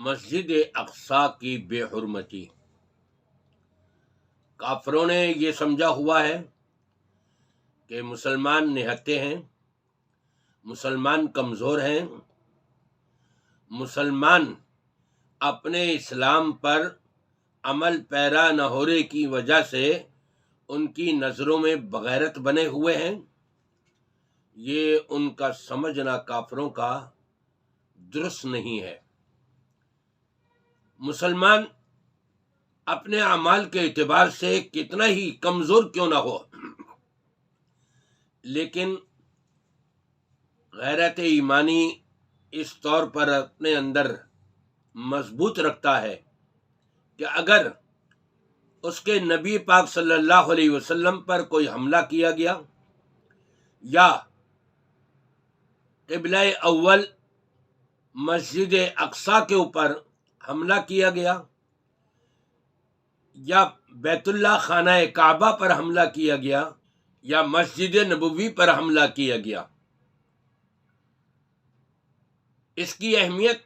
مسجد اقصی کی بے حرمتی۔ کافروں نے یہ سمجھا ہوا ہے کہ مسلمان نہتے ہیں، مسلمان کمزور ہیں، مسلمان اپنے اسلام پر عمل پیرا نہ ہونے کی وجہ سے ان کی نظروں میں بغیرت بنے ہوئے ہیں۔ یہ ان کا سمجھنا کافروں کا درست نہیں ہے۔ مسلمان اپنے اعمال کے اعتبار سے کتنا ہی کمزور کیوں نہ ہو، لیکن غیرت ایمانی اس طور پر اپنے اندر مضبوط رکھتا ہے کہ اگر اس کے نبی پاک صلی اللہ علیہ وسلم پر کوئی حملہ کیا گیا یا قبلہ اول مسجد اقصی کے اوپر حملہ کیا گیا یا بیت اللہ خانہ کعبہ پر حملہ کیا گیا یا مسجد نبوی پر حملہ کیا گیا، اس کی اہمیت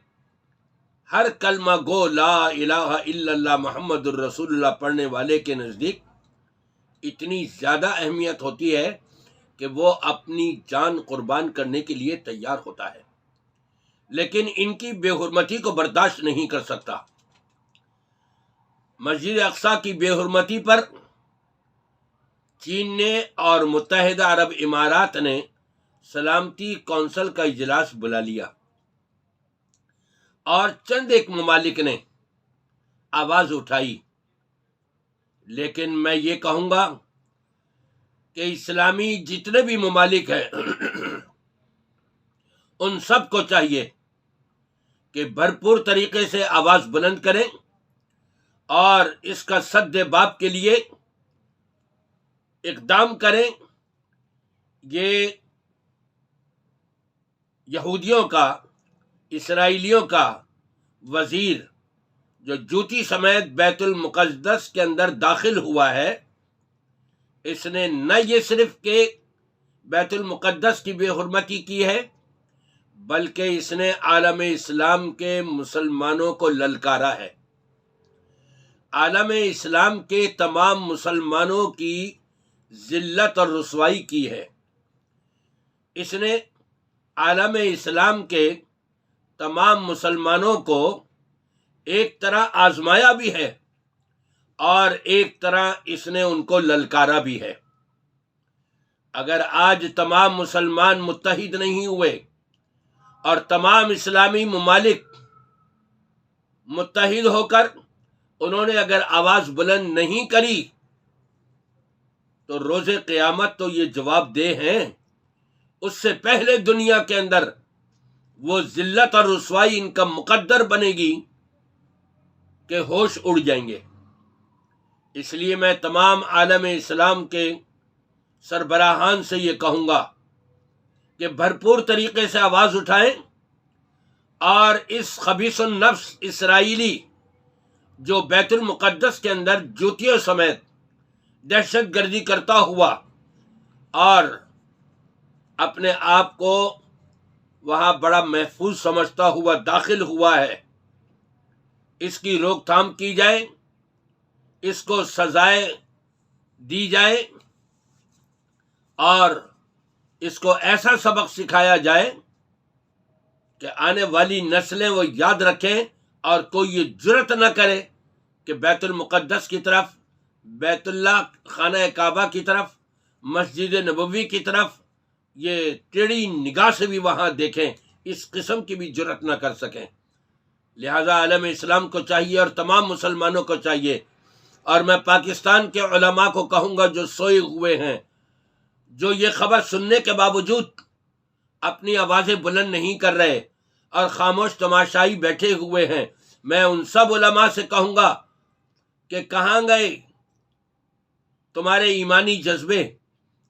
ہر کلمہ گو لا الہ الا اللہ محمد الرسول اللہ پڑھنے والے کے نزدیک اتنی زیادہ اہمیت ہوتی ہے کہ وہ اپنی جان قربان کرنے کے لیے تیار ہوتا ہے، لیکن ان کی بے حرمتی کو برداشت نہیں کر سکتا۔ مسجد اقصی کی بے حرمتی پر چین نے اور متحدہ عرب امارات نے سلامتی کونسل کا اجلاس بلا لیا اور چند ایک ممالک نے آواز اٹھائی، لیکن میں یہ کہوں گا کہ اسلامی جتنے بھی ممالک ہیں ان سب کو چاہیے کہ بھرپور طریقے سے آواز بلند کریں اور اس کا سد باب کے لیے اقدام کریں۔ یہ یہودیوں کا، اسرائیلیوں کا وزیر جو جوتی سمیت بیت المقدس کے اندر داخل ہوا ہے، اس نے نہ یہ صرف کہ بیت المقدس کی بے حرمتی کی ہے بلکہ اس نے عالم اسلام کے مسلمانوں کو للکارا ہے، عالم اسلام کے تمام مسلمانوں کی ذلت اور رسوائی کی ہے۔ اس نے عالم اسلام کے تمام مسلمانوں کو ایک طرح آزمایا بھی ہے اور ایک طرح اس نے ان کو للکارا بھی ہے۔ اگر آج تمام مسلمان متحد نہیں ہوئے اور تمام اسلامی ممالک متحد ہو کر انہوں نے اگر آواز بلند نہیں کری تو روز قیامت تو یہ جواب دہ ہیں، اس سے پہلے دنیا کے اندر وہ ذلت اور رسوائی ان کا مقدر بنے گی کہ ہوش اڑ جائیں گے۔ اس لیے میں تمام عالم اسلام کے سربراہان سے یہ کہوں گا کہ بھرپور طریقے سے آواز اٹھائیں اور اس خبیث النفس اسرائیلی جو بیت المقدس کے اندر جوتیوں سمیت دہشت گردی کرتا ہوا اور اپنے آپ کو وہاں بڑا محفوظ سمجھتا ہوا داخل ہوا ہے، اس کی روک تھام کی جائے، اس کو سزائیں دی جائے اور اس کو ایسا سبق سکھایا جائے کہ آنے والی نسلیں وہ یاد رکھیں اور کوئی یہ جرت نہ کرے کہ بیت المقدس کی طرف، بیت اللہ خانہ کعبہ کی طرف، مسجد نبوی کی طرف یہ ٹیڑھی نگاہ سے بھی وہاں دیکھیں، اس قسم کی بھی جرت نہ کر سکیں۔ لہذا عالم اسلام کو چاہیے اور تمام مسلمانوں کو چاہیے، اور میں پاکستان کے علماء کو کہوں گا جو سوئے ہوئے ہیں، جو یہ خبر سننے کے باوجود اپنی آوازیں بلند نہیں کر رہے اور خاموش تماشائی بیٹھے ہوئے ہیں، میں ان سب علماء سے کہوں گا کہ کہاں گئے تمہارے ایمانی جذبے،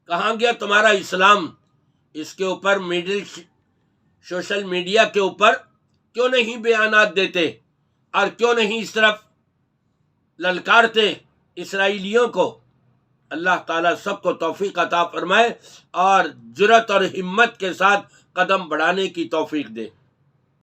کہاں گیا تمہارا اسلام؟ اس کے اوپر سوشل میڈیا کے اوپر کیوں نہیں بیانات دیتے اور کیوں نہیں اس طرف للکارتے اسرائیلیوں کو؟ اللہ تعالیٰ سب کو توفیق عطا فرمائے اور جرت اور ہمت کے ساتھ قدم بڑھانے کی توفیق دے۔